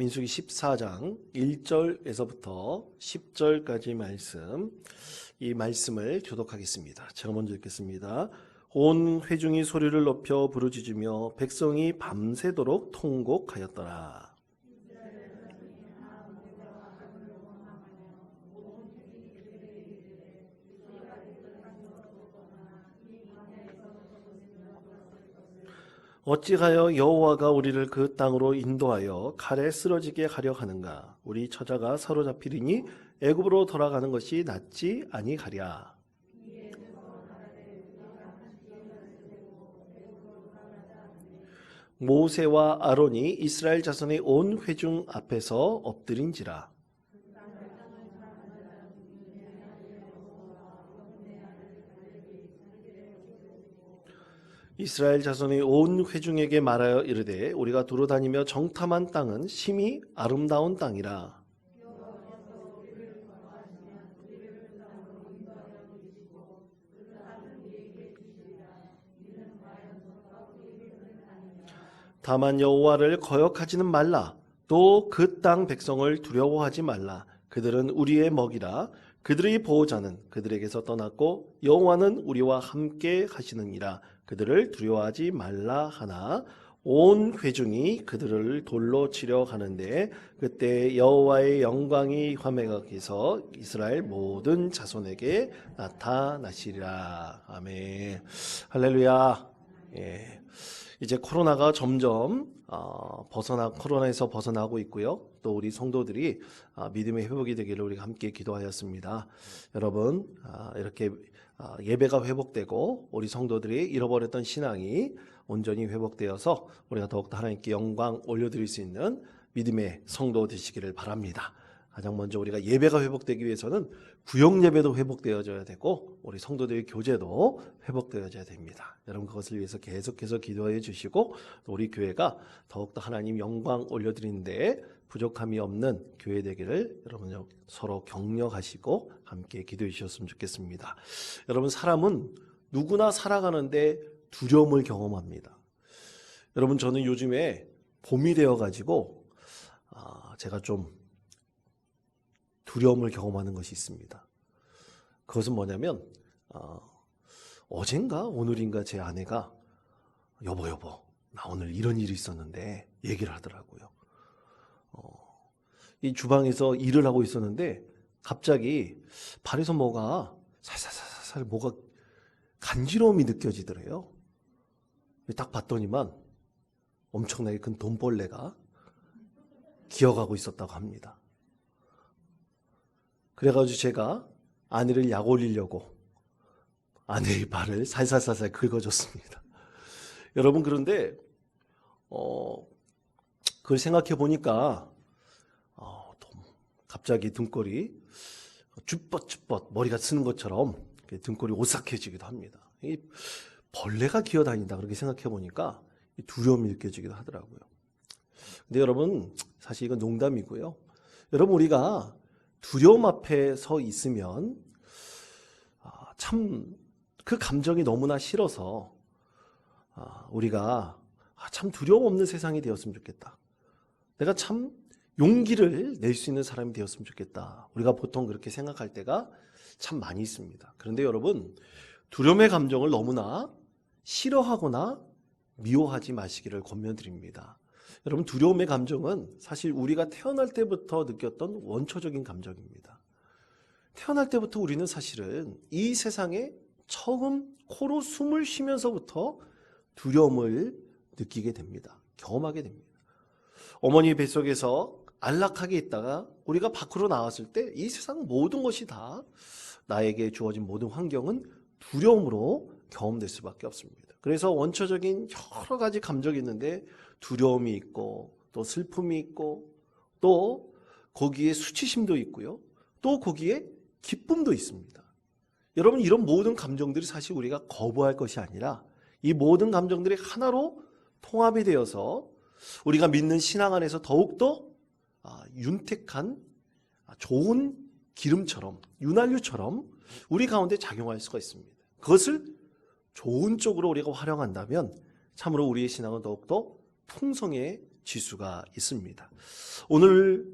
민수기 14장 1절에서부터 10절까지 말씀, 이 말씀을 교독하겠습니다. 제가 먼저 읽겠습니다. 온 회중이 소리를 높여 부르짖으며 백성이 밤새도록 통곡하였더라. 어찌하여 여호와가 우리를 그 땅으로 인도하여 칼에 쓰러지게 하려 하는가? 우리 처자가 사로잡히리니 애굽으로 돌아가는 것이 낫지 아니하랴. 모세와 아론이 이스라엘 자손의 온 회중 앞에서 엎드린지라. 이스라엘 자손이 온 회중에게 말하여 이르되 우리가 두루 다니며 정탐한 땅은 심히 아름다운 땅이라. 다만 여호와를 거역하지는 말라. 또 그 땅 백성을 두려워하지 말라. 그들은 우리의 먹이라. 그들의 보호자는 그들에게서 떠났고 여호와는 우리와 함께 하시느니라. 그들을 두려워하지 말라 하나 온 회중이 그들을 돌로 치려 하는데 그때 여호와의 영광이 화면에서 이스라엘 모든 자손에게 나타나시리라. 아멘. 할렐루야. 예. 이제 코로나가 점점 코로나에서 벗어나고 있고요. 또 우리 성도들이 믿음의 회복이 되기를 우리가 함께 기도하였습니다. 여러분, 이렇게 예배가 회복되고 우리 성도들이 잃어버렸던 신앙이 온전히 회복되어서 우리가 더욱더 하나님께 영광 올려드릴 수 있는 믿음의 성도 되시기를 바랍니다. 가장 먼저 우리가 예배가 회복되기 위해서는 구역 예배도 회복되어져야 되고 우리 성도들의 교제도 회복되어져야 됩니다. 여러분 그것을 위해서 계속해서 기도해 주시고 우리 교회가 더욱더 하나님 영광 올려드리는데 부족함이 없는 교회 되기를 여러분 서로 격려하시고 함께 기도해 주셨으면 좋겠습니다. 여러분 사람은 누구나 살아가는데 두려움을 경험합니다. 여러분 저는 요즘에 봄이 되어가지고 제가 좀 두려움을 경험하는 것이 있습니다. 그것은 뭐냐면 어젠가 오늘인가 제 아내가 여보 나 오늘 이런 일이 있었는데 얘기를 하더라고요. 이 주방에서 일을 하고 있었는데 갑자기 발에서 뭐가 살살살살 뭐가 간지러움이 느껴지더래요. 딱 봤더니만 엄청나게 큰 돈벌레가 기어가고 있었다고 합니다. 그래가지고 제가 아내를 약 올리려고 아내의 발을 살살살살 긁어줬습니다. 여러분 그런데 그걸 생각해 보니까 갑자기 등골이 쭈뼛쭈뼛 머리가 쓰는 것처럼 등골이 오싹해지기도 합니다. 이 벌레가 기어다닌다 그렇게 생각해 보니까 두려움이 느껴지기도 하더라고요. 근데 여러분 사실 이건 농담이고요. 여러분 우리가 두려움 앞에 서 있으면 참 그 감정이 너무나 싫어서 우리가 참 두려움 없는 세상이 되었으면 좋겠다. 내가 참 용기를 낼 수 있는 사람이 되었으면 좋겠다. 우리가 보통 그렇게 생각할 때가 참 많이 있습니다. 그런데 여러분 두려움의 감정을 너무나 싫어하거나 미워하지 마시기를 권면드립니다. 여러분 두려움의 감정은 사실 우리가 태어날 때부터 느꼈던 원초적인 감정입니다. 태어날 때부터 우리는 사실은 이 세상에 처음 코로 숨을 쉬면서부터 두려움을 느끼게 됩니다. 경험하게 됩니다. 어머니 뱃속에서 안락하게 있다가 우리가 밖으로 나왔을 때 이 세상 모든 것이 다 나에게 주어진 모든 환경은 두려움으로 경험될 수밖에 없습니다. 그래서 원초적인 여러 가지 감정이 있는데 두려움이 있고 또 슬픔이 있고 또 거기에 수치심도 있고요. 또 거기에 기쁨도 있습니다. 여러분 이런 모든 감정들이 사실 우리가 거부할 것이 아니라 이 모든 감정들이 하나로 통합이 되어서 우리가 믿는 신앙 안에서 더욱더 윤택한 좋은 기름처럼 윤활유처럼 우리 가운데 작용할 수가 있습니다. 그것을 좋은 쪽으로 우리가 활용한다면 참으로 우리의 신앙은 더욱더 풍성해질 지수가 있습니다. 오늘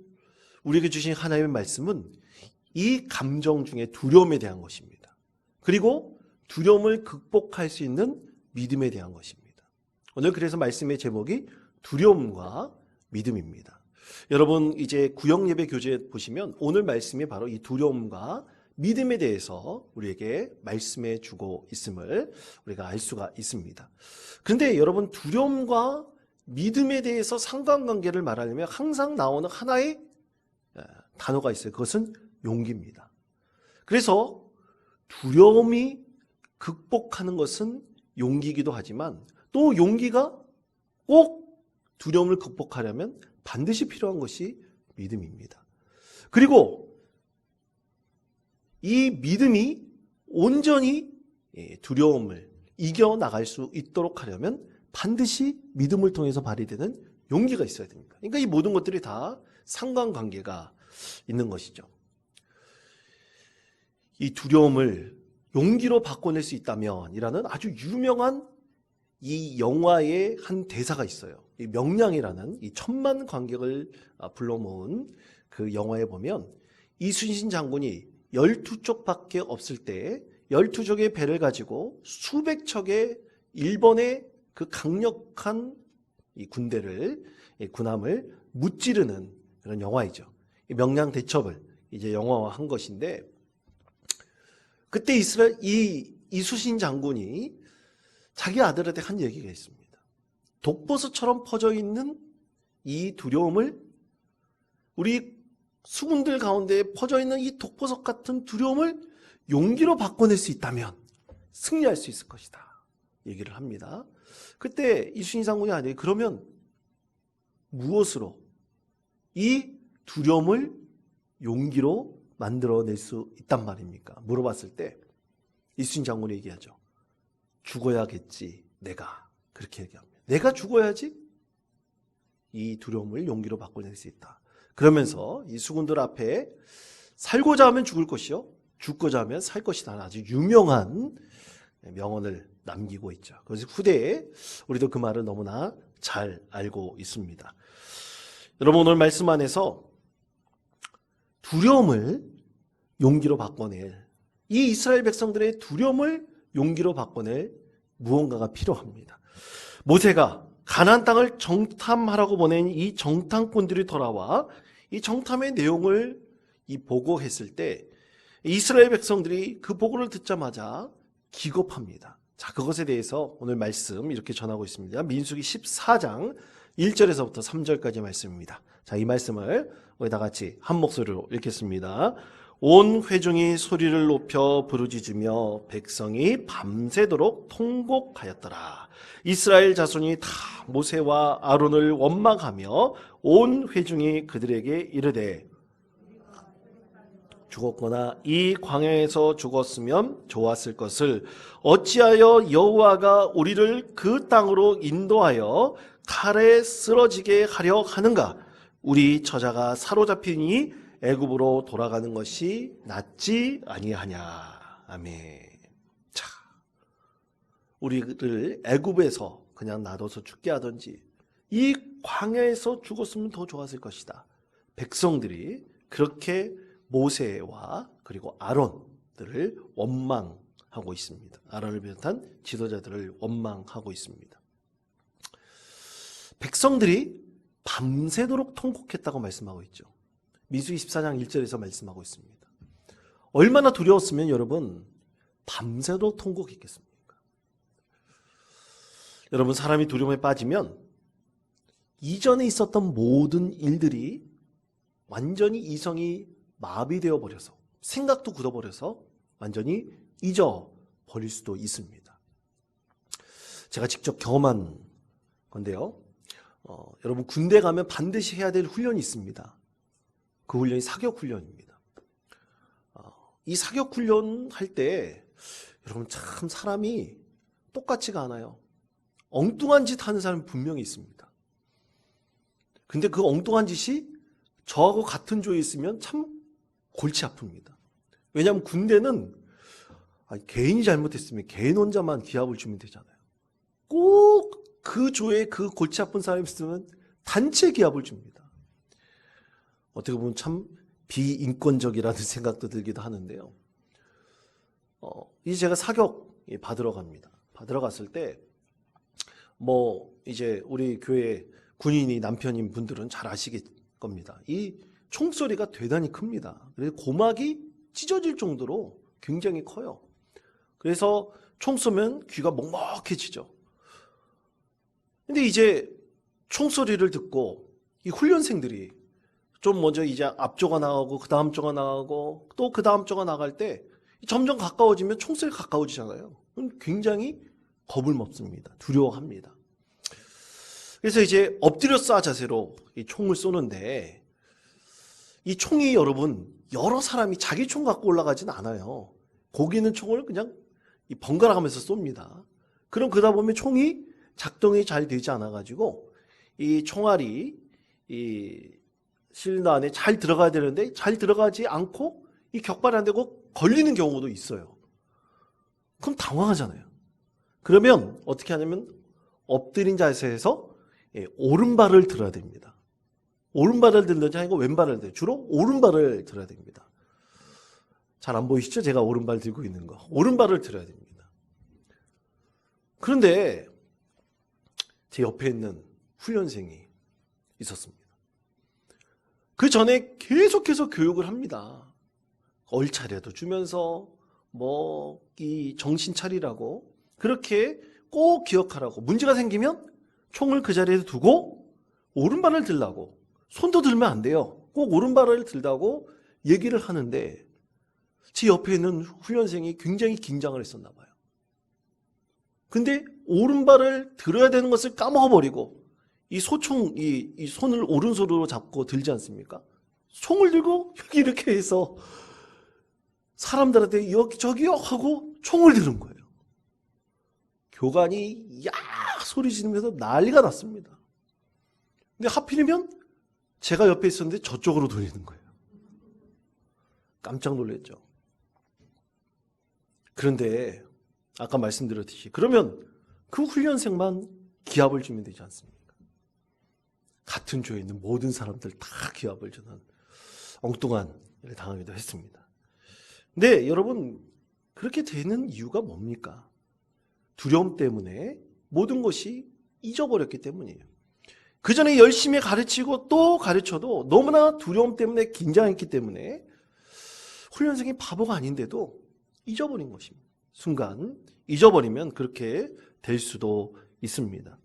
우리에게 주신 하나님의 말씀은 이 감정 중에 두려움에 대한 것입니다. 그리고 두려움을 극복할 수 있는 믿음에 대한 것입니다. 오늘 그래서 말씀의 제목이 두려움과 믿음입니다. 여러분 이제 구역예배 교재 보시면 오늘 말씀이 바로 이 두려움과 믿음에 대해서 우리에게 말씀해 주고 있음을 우리가 알 수가 있습니다. 그런데 여러분 두려움과 믿음에 대해서 상관관계를 말하려면 항상 나오는 하나의 단어가 있어요. 그것은 용기입니다. 그래서 두려움이 극복하는 것은 용기이기도 하지만 또 용기가 꼭 두려움을 극복하려면 반드시 필요한 것이 믿음입니다. 그리고 이 믿음이 온전히 두려움을 이겨나갈 수 있도록 하려면 반드시 믿음을 통해서 발휘되는 용기가 있어야 됩니다. 그러니까 이 모든 것들이 다 상관관계가 있는 것이죠. 이 두려움을 용기로 바꿔낼 수 있다면 이라는 아주 유명한 이 영화의 한 대사가 있어요. 이 명량이라는 이 1000만 관객을 불러 모은 그 영화에 보면 이순신 장군이 12척밖에 없을 때 12척의 배를 가지고 수백 척의 일본의 그 강력한 이 군대를, 이 군함을 무찌르는 그런 영화이죠. 이 명량 대첩을 이제 영화화한 것인데 그때 이순신 장군이 자기 아들한테 한 얘기가 있습니다. 독버섯처럼 퍼져 있는 이 두려움을 우리 수군들 가운데 퍼져 있는 이 독버섯 같은 두려움을 용기로 바꿔낼 수 있다면 승리할 수 있을 것이다. 얘기를 합니다. 그때 이순신 장군이 아니에요. 그러면 무엇으로 이 두려움을 용기로 만들어낼 수 있단 말입니까? 물어봤을 때 이순신 장군이 얘기하죠. 죽어야겠지 내가. 그렇게 얘기합니다. 내가 죽어야지 이 두려움을 용기로 바꿔낼 수 있다. 그러면서 이 수군들 앞에 살고자 하면 죽을 것이요 죽고자 하면 살 것이다. 아주 유명한 명언을 남기고 있죠. 그래서 후대에 우리도 그 말을 너무나 잘 알고 있습니다. 여러분 오늘 말씀 안에서 두려움을 용기로 바꿔낼 이 이스라엘 백성들의 두려움을 용기로 바꿔낼 무언가가 필요합니다. 모세가 가나안 땅을 정탐하라고 보낸 이 정탐꾼들이 돌아와 이 정탐의 내용을 보고했을 때 이스라엘 백성들이 그 보고를 듣자마자 기겁합니다. 자, 그것에 대해서 오늘 말씀 이렇게 전하고 있습니다. 민수기 14장 1절에서부터 3절까지 말씀입니다. 자, 이 말씀을 우리 다 같이 한 목소리로 읽겠습니다. 온 회중이 소리를 높여 부르짖으며 백성이 밤새도록 통곡하였더라. 이스라엘 자손이 다 모세와 아론을 원망하며 온 회중이 그들에게 이르되 죽었거나 이 광야에서 죽었으면 좋았을 것을 어찌하여 여호와가 우리를 그 땅으로 인도하여 칼에 쓰러지게 하려 하는가? 우리 처자가 사로잡히니 애굽으로 돌아가는 것이 낫지 아니하냐. 아멘. 자, 우리를 애굽에서 그냥 놔둬서 죽게 하든지 이 광야에서 죽었으면 더 좋았을 것이다. 백성들이 그렇게 모세와 그리고 아론들을 원망하고 있습니다. 아론을 비롯한 지도자들을 원망하고 있습니다. 백성들이 밤새도록 통곡했다고 말씀하고 있죠. 민수기 14장 1절에서 말씀하고 있습니다. 얼마나 두려웠으면 여러분 밤새도록 통곡했겠습니까? 여러분 사람이 두려움에 빠지면 이전에 있었던 모든 일들이 완전히 이성이 마비되어 버려서 생각도 굳어버려서 완전히 잊어버릴 수도 있습니다. 제가 직접 경험한 건데요. 여러분 군대 가면 반드시 해야 될 훈련이 있습니다. 그 훈련이 사격훈련입니다. 이 사격훈련 할 때 여러분 참 사람이 똑같지가 않아요. 엉뚱한 짓 하는 사람이 분명히 있습니다. 근데 그 엉뚱한 짓이 저하고 같은 조에 있으면 참 골치 아픕니다. 왜냐하면 군대는 개인이 잘못했으면 개인 혼자만 기합을 주면 되잖아요. 꼭 그 조에 그 골치 아픈 사람이 있으면 단체 기합을 줍니다. 어떻게 보면 참 비인권적이라는 생각도 들기도 하는데요. 이제 제가 사격 받으러 갑니다. 받으러 갔을 때 이제 우리 교회 군인이 남편인 분들은 잘 아시겠 겁니다. 이 총소리가 대단히 큽니다. 그래서 고막이 찢어질 정도로 굉장히 커요. 그래서 총 쏘면 귀가 먹먹해지죠. 근데 이제 총소리를 듣고 이 훈련생들이 좀 먼저 이제 앞쪽가 나가고 그 다음 쪽가 나가고 또 그 다음 쪽가 나갈 때 점점 가까워지면 총소리가 가까워지잖아요. 굉장히 겁을 먹습니다. 두려워합니다. 그래서 이제 엎드려 쏴 자세로 이 총을 쏘는데 이 총이 여러분 여러 사람이 자기 총 갖고 올라가진 않아요. 거기 있는 총을 그냥 번갈아 가면서 쏩니다. 그럼 그러다 보면 총이 작동이 잘 되지 않아 가지고 이 총알이 이 실린더 안에 잘 들어가야 되는데 잘 들어가지 않고 이 격발이 안 되고 걸리는 경우도 있어요. 그럼 당황하잖아요. 그러면 어떻게 하냐면 엎드린 자세에서 오른발을 들어야 됩니다. 오른발을 들든지 아니고 왼발을 들어요. 주로 오른발을 들어야 됩니다. 잘 안 보이시죠? 제가 오른발 들고 있는 거. 오른발을 들어야 됩니다. 그런데 제 옆에 있는 훈련생이 있었습니다. 그 전에 계속해서 교육을 합니다. 얼차려도 주면서 이 정신 차리라고 그렇게 꼭 기억하라고 문제가 생기면 총을 그 자리에 두고 오른발을 들라고 손도 들면 안 돼요. 꼭 오른발을 들라고 얘기를 하는데 제 옆에 있는 훈련생이 굉장히 긴장을 했었나 봐요. 근데 오른발을 들어야 되는 것을 까먹어버리고 이 소총, 이 손을 오른손으로 잡고 들지 않습니까? 총을 들고 여기 이렇게 해서 사람들한테 여기 저기요 하고 총을 드는 거예요. 교관이 야 소리 지르면서 난리가 났습니다. 근데 하필이면 제가 옆에 있었는데 저쪽으로 돌리는 거예요. 깜짝 놀랐죠. 그런데 아까 말씀드렸듯이 그러면 그 훈련생만 기합을 주면 되지 않습니까? 같은 조에 있는 모든 사람들 다 기합을 주는 엉뚱한 일을 당하기도 했습니다. 근데 여러분 그렇게 되는 이유가 뭡니까? 두려움 때문에 모든 것이 잊어버렸기 때문이에요. 그 전에 열심히 가르치고 또 가르쳐도 너무나 두려움 때문에 긴장했기 때문에 훈련생이 바보가 아닌데도 잊어버린 것입니다. 순간 잊어버리면 그렇게 될 수도 있습니다.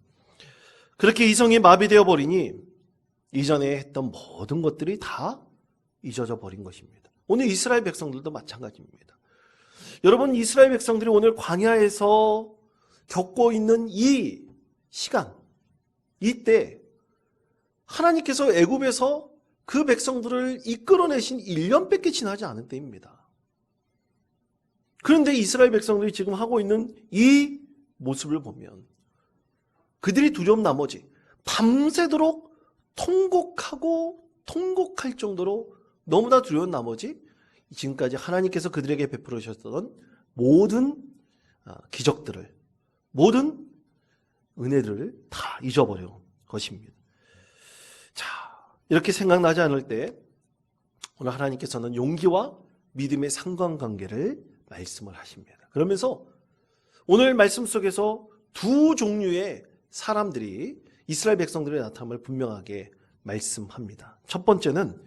그렇게 이성이 마비되어 버리니 이전에 했던 모든 것들이 다 잊어져 버린 것입니다. 오늘 이스라엘 백성들도 마찬가지입니다. 여러분 이스라엘 백성들이 오늘 광야에서 겪고 있는 이 시간, 이때 하나님께서 애굽에서 그 백성들을 이끌어내신 1년밖에 지나지 않은 때입니다. 그런데 이스라엘 백성들이 지금 하고 있는 이 모습을 보면 그들이 두려움 나머지 밤새도록 통곡할 정도로 너무나 두려운 나머지 지금까지 하나님께서 그들에게 베풀으셨던 모든 기적들을, 모든 은혜들을 다 잊어버린 것입니다. 자, 이렇게 생각나지 않을 때 오늘 하나님께서는 용기와 믿음의 상관관계를 말씀을 하십니다. 그러면서 오늘 말씀 속에서 두 종류의 사람들이 이스라엘 백성들의 나타남을 분명하게 말씀합니다. 첫 번째는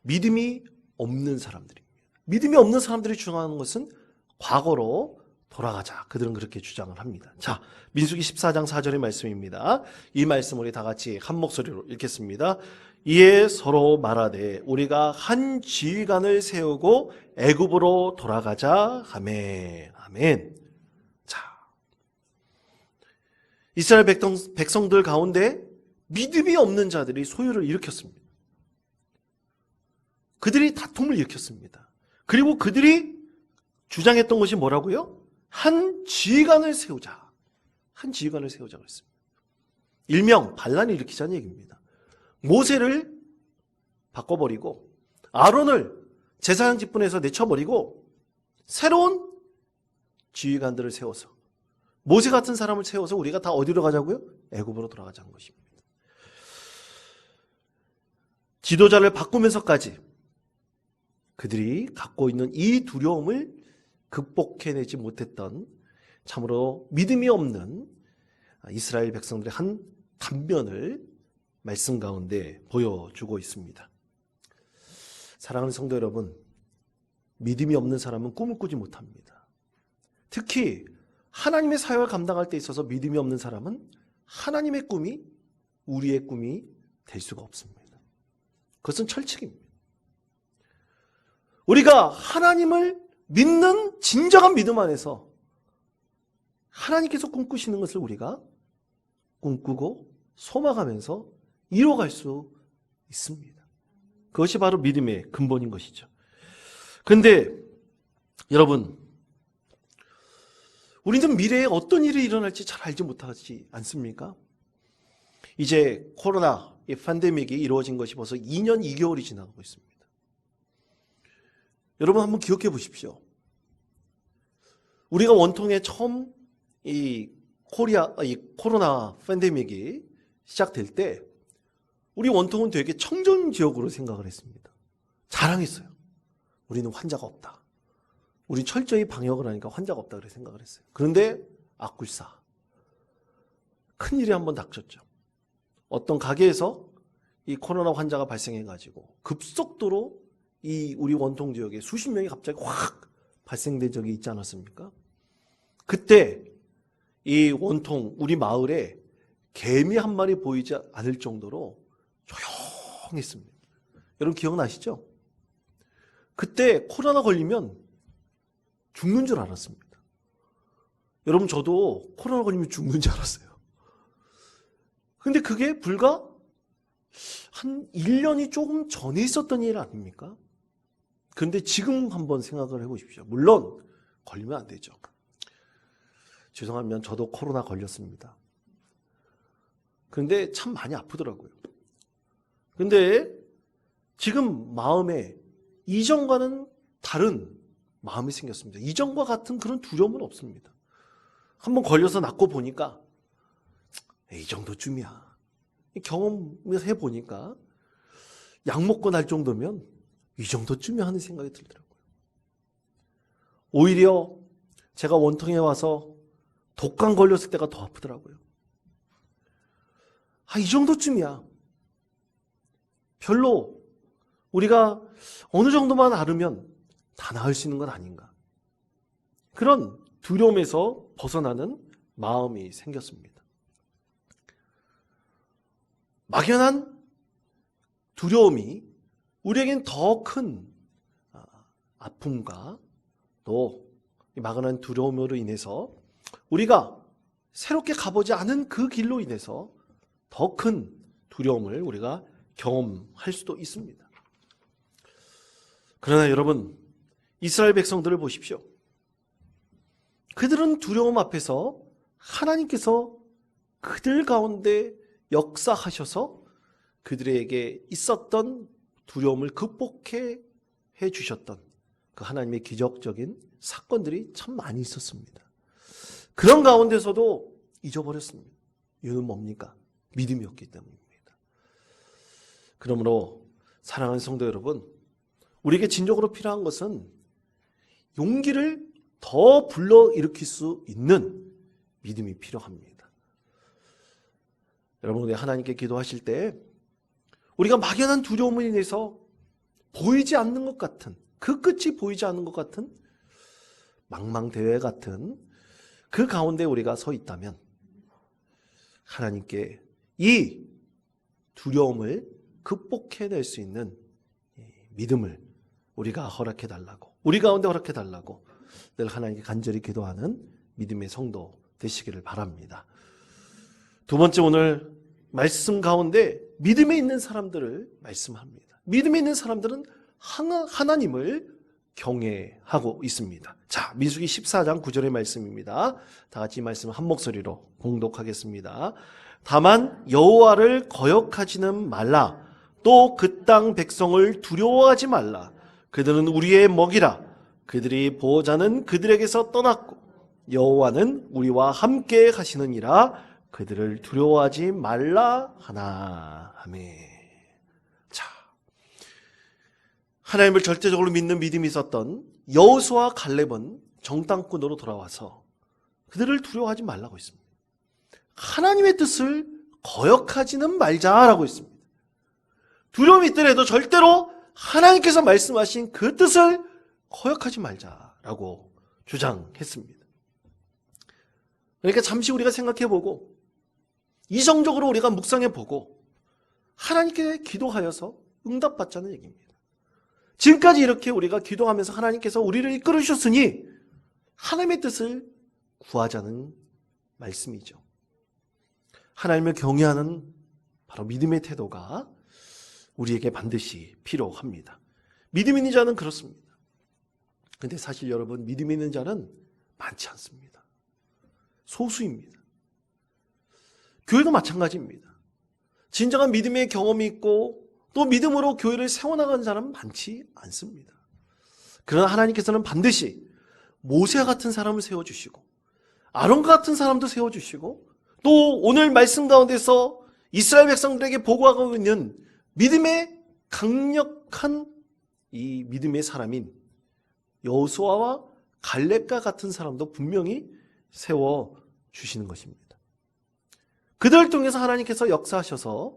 믿음이 없는 사람들입니다. 믿음이 없는 사람들이 주장하는 것은 과거로 돌아가자. 그들은 그렇게 주장을 합니다. 자, 민수기 14장 4절의 말씀입니다. 이 말씀 우리 다 같이 한 목소리로 읽겠습니다. 이에 서로 말하되 우리가 한 지휘관을 세우고 애굽으로 돌아가자 하매. 아멘. 자, 이스라엘 백성들 가운데 믿음이 없는 자들이 소요를 일으켰습니다. 그들이 다툼을 일으켰습니다. 그리고 그들이 주장했던 것이 뭐라고요? 한 지휘관을 세우자. 한 지휘관을 세우자 그랬습니다. 일명 반란을 일으키자는 얘기입니다. 모세를 바꿔버리고 아론을 제사장 직분에서 내쳐버리고 새로운 지휘관들을 세워서 모세 같은 사람을 세워서 우리가 다 어디로 가자고요? 애굽으로 돌아가자는 것입니다. 지도자를 바꾸면서까지 그들이 갖고 있는 이 두려움을 극복해내지 못했던 참으로 믿음이 없는 이스라엘 백성들의 한 단면을 말씀 가운데 보여주고 있습니다. 사랑하는 성도 여러분, 믿음이 없는 사람은 꿈을 꾸지 못합니다. 특히 하나님의 사역을 감당할 때 있어서 믿음이 없는 사람은 하나님의 꿈이 우리의 꿈이 될 수가 없습니다. 그것은 철칙입니다. 우리가 하나님을 믿는 진정한 믿음 안에서 하나님께서 꿈꾸시는 것을 우리가 꿈꾸고 소망하면서 이뤄갈 수 있습니다. 그것이 바로 믿음의 근본인 것이죠. 그런데 여러분, 우리는 미래에 어떤 일이 일어날지 잘 알지 못하지 않습니까? 이제 코로나 팬데믹이 이루어진 것이 벌써 2년 2개월이 지나가고 있습니다. 여러분 한번 기억해 보십시오. 우리가 원통에 처음 이 코로나 팬데믹이 시작될 때 우리 원통은 되게 청정 지역으로 생각을 했습니다. 자랑했어요. 우리는 환자가 없다. 우리 철저히 방역을 하니까 환자가 없다 그렇게 생각을 했어요. 그런데 악굴사 큰일이 한번 닥쳤죠. 어떤 가게에서 이 코로나 환자가 발생해가지고 급속도로 이 우리 원통 지역에 수십 명이 갑자기 확 발생된 적이 있지 않았습니까? 그때 이 원통 우리 마을에 개미 한 마리 보이지 않을 정도로 조용했습니다. 여러분 기억나시죠? 그때 코로나 걸리면 죽는 줄 알았습니다. 여러분 저도 코로나 걸리면 죽는 줄 알았어요. 근데 그게 불과 한 1년이 조금 전에 있었던 일 아닙니까? 그런데 지금 한번 생각을 해보십시오. 물론 걸리면 안 되죠. 죄송하면 저도 코로나 걸렸습니다. 그런데 참 많이 아프더라고요. 근데 지금 마음에 이전과는 다른 마음이 생겼습니다. 이전과 같은 그런 두려움은 없습니다. 한번 걸려서 낫고 보니까 이 정도쯤이야. 경험을 해보니까 약 먹고 날 정도면 이 정도쯤이야 하는 생각이 들더라고요. 오히려 제가 원통에 와서 독감 걸렸을 때가 더 아프더라고요. 이 정도쯤이야. 별로 우리가 어느 정도만 앓으면 다 나을 수 있는 건 아닌가. 그런 두려움에서 벗어나는 마음이 생겼습니다. 막연한 두려움이 우리에겐 더 큰 아픔과 또 막연한 두려움으로 인해서 우리가 새롭게 가보지 않은 그 길로 인해서 더 큰 두려움을 우리가 경험할 수도 있습니다. 그러나 여러분, 이스라엘 백성들을 보십시오. 그들은 두려움 앞에서 하나님께서 그들 가운데 역사하셔서 그들에게 있었던 두려움을 극복해 주셨던 그 하나님의 기적적인 사건들이 참 많이 있었습니다. 그런 가운데서도 잊어버렸습니다. 이유는 뭡니까? 믿음이 없기 때문입니다. 그러므로 사랑하는 성도 여러분, 우리에게 진정으로 필요한 것은 용기를 더 불러일으킬 수 있는 믿음이 필요합니다. 여러분, 우리 하나님께 기도하실 때 우리가 막연한 두려움으로 인해서 보이지 않는 것 같은, 그 끝이 보이지 않는 것 같은 망망대해 같은 그 가운데 우리가 서 있다면 하나님께 이 두려움을 극복해낼 수 있는 믿음을 우리가 허락해달라고, 우리 가운데 허락해달라고 늘 하나님께 간절히 기도하는 믿음의 성도 되시기를 바랍니다. 두 번째, 오늘 말씀 가운데 믿음에 있는 사람들을 말씀합니다. 믿음에 있는 사람들은 하나님을 경외하고 있습니다. 자, 민수기 14장 9절의 말씀입니다. 다 같이 이 말씀을 한 목소리로 봉독하겠습니다. 다만 여호와를 거역하지는 말라. 또 그 땅 백성을 두려워하지 말라. 그들은 우리의 먹이라. 그들이 보호자는 그들에게서 떠났고 여호와는 우리와 함께 하시느니라. 그들을 두려워하지 말라 하나. 아멘. 자, 하나님을 절대적으로 믿는 믿음이 있었던 여호수아와 갈렙은 정탐꾼으로 돌아와서 그들을 두려워하지 말라고 했습니다. 하나님의 뜻을 거역하지는 말자라고 했습니다. 두려움이 있더라도 절대로 하나님께서 말씀하신 그 뜻을 거역하지 말자라고 주장했습니다. 그러니까 잠시 우리가 생각해보고 이성적으로 우리가 묵상해보고 하나님께 기도하여서 응답받자는 얘기입니다. 지금까지 이렇게 우리가 기도하면서 하나님께서 우리를 이끌으셨으니 하나님의 뜻을 구하자는 말씀이죠. 하나님을 경외하는 바로 믿음의 태도가 우리에게 반드시 필요합니다. 믿음 있는 자는 그렇습니다. 근데 사실 여러분, 믿음 있는 자는 많지 않습니다. 소수입니다. 교회도 마찬가지입니다. 진정한 믿음의 경험이 있고 또 믿음으로 교회를 세워나가는 사람은 많지 않습니다. 그러나 하나님께서는 반드시 모세와 같은 사람을 세워주시고 아론과 같은 사람도 세워주시고 또 오늘 말씀 가운데서 이스라엘 백성들에게 보고하고 있는 믿음의 강력한 이 믿음의 사람인 여호수아와 갈렙과 같은 사람도 분명히 세워주시는 것입니다. 그들을 통해서 하나님께서 역사하셔서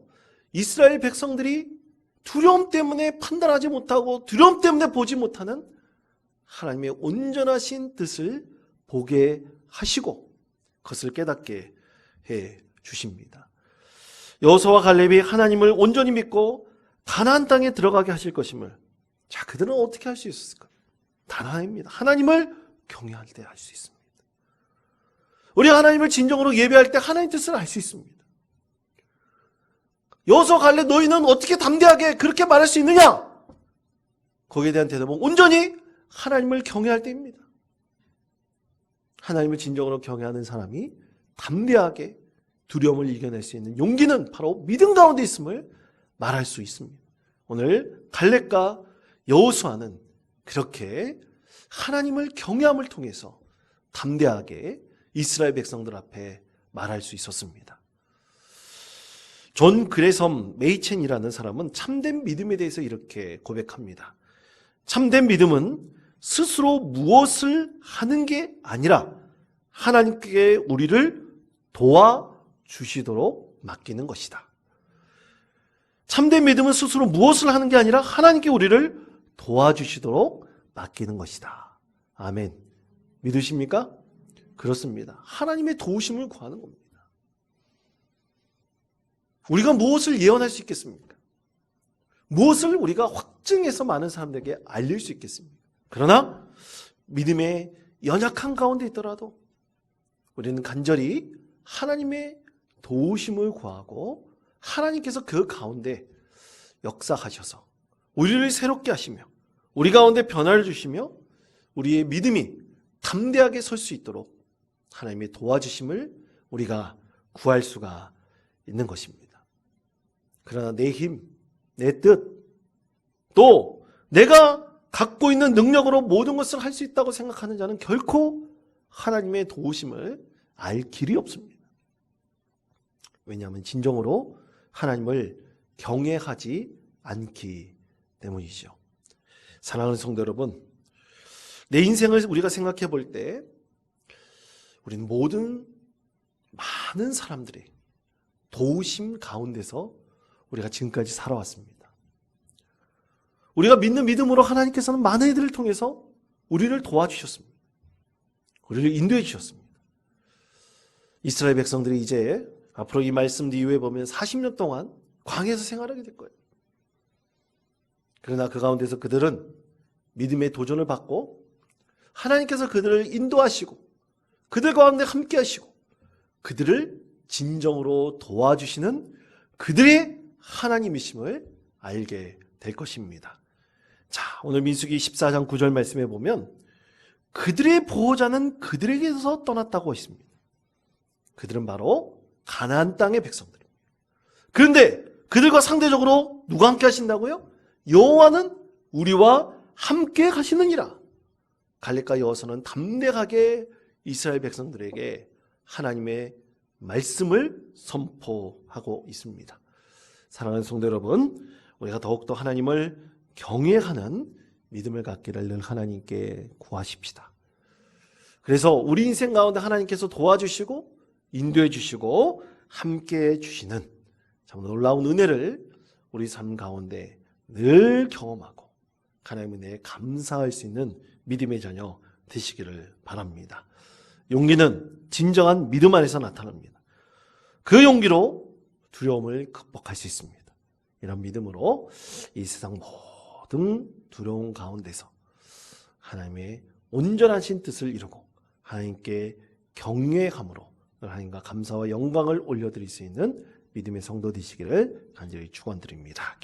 이스라엘 백성들이 두려움 때문에 판단하지 못하고 두려움 때문에 보지 못하는 하나님의 온전하신 뜻을 보게 하시고 그것을 깨닫게 해 주십니다. 여호수아와 갈렙이 하나님을 온전히 믿고 가나안 땅에 들어가게 하실 것임을, 자, 그들은 어떻게 할 수 있었을까? 단 하나입니다. 하나님을 경외할 때 할 수 있습니다. 우리가 하나님을 진정으로 예배할 때 하나님의 뜻을 알 수 있습니다. 여호수아 갈렙 너희는 어떻게 담대하게 그렇게 말할 수 있느냐? 거기에 대한 대답은 온전히 하나님을 경외할 때입니다. 하나님을 진정으로 경외하는 사람이 담대하게 두려움을 이겨낼 수 있는 용기는 바로 믿음 가운데 있음을 말할 수 있습니다. 오늘 갈렙과 여호수아는 그렇게 하나님을 경외함을 통해서 담대하게 이스라엘 백성들 앞에 말할 수 있었습니다. 존 그레섬 메이첸이라는 사람은 참된 믿음에 대해서 이렇게 고백합니다. 참된 믿음은 스스로 무엇을 하는 게 아니라 하나님께 우리를 도와주시도록 맡기는 것이다. 참된 믿음은 스스로 무엇을 하는 게 아니라 하나님께 우리를 도와주시도록 맡기는 것이다. 아멘. 믿으십니까? 그렇습니다. 하나님의 도우심을 구하는 겁니다. 우리가 무엇을 예언할 수 있겠습니까? 무엇을 우리가 확증해서 많은 사람들에게 알릴 수 있겠습니까? 그러나 믿음의 연약한 가운데 있더라도 우리는 간절히 하나님의 도우심을 구하고 하나님께서 그 가운데 역사하셔서 우리를 새롭게 하시며 우리 가운데 변화를 주시며 우리의 믿음이 담대하게 설 수 있도록 하나님의 도와주심을 우리가 구할 수가 있는 것입니다. 그러나 내 힘, 내 뜻, 또 내가 갖고 있는 능력으로 모든 것을 할 수 있다고 생각하는 자는 결코 하나님의 도우심을 알 길이 없습니다. 왜냐하면 진정으로 하나님을 경외하지 않기 때문이죠. 사랑하는 성도 여러분, 내 인생을 우리가 생각해 볼 때 우리는 많은 사람들의 도우심 가운데서 우리가 지금까지 살아왔습니다. 우리가 믿는 믿음으로 하나님께서는 많은 이들을 통해서 우리를 도와주셨습니다. 우리를 인도해 주셨습니다. 이스라엘 백성들이 이제 앞으로 이 말씀 이후에 보면 40년 동안 광야에서 생활하게 될 거예요. 그러나 그 가운데서 그들은 믿음의 도전을 받고 하나님께서 그들을 인도하시고 그들 가운데 함께 하시고 그들을 진정으로 도와주시는 그들의 하나님이심을 알게 될 것입니다. 자, 오늘 민수기 14장 9절 말씀에 보면 그들의 보호자는 그들에게서 떠났다고 했습니다. 그들은 바로 가나안 땅의 백성들입니다. 그런데 그들과 상대적으로 누가 함께 하신다고요? 여호와는 우리와 함께 가시느니라. 갈렙과 여호수아는 담대하게 이스라엘 백성들에게 하나님의 말씀을 선포하고 있습니다. 사랑하는 성도 여러분, 우리가 더욱더 하나님을 경외하는 믿음을 갖기를 늘 하나님께 구하십시다. 그래서 우리 인생 가운데 하나님께서 도와주시고 인도해 주시고 함께해 주시는 참 놀라운 은혜를 우리 삶 가운데 늘 경험하고 하나님의 은혜에 감사할 수 있는 믿음의 자녀 되시기를 바랍니다. 용기는 진정한 믿음 안에서 나타납니다. 그 용기로 두려움을 극복할 수 있습니다. 이런 믿음으로 이 세상 모든 두려움 가운데서 하나님의 온전하신 뜻을 이루고 하나님께 경외함으로 하나님과 감사와 영광을 올려드릴 수 있는 믿음의 성도 되시기를 간절히 축원드립니다.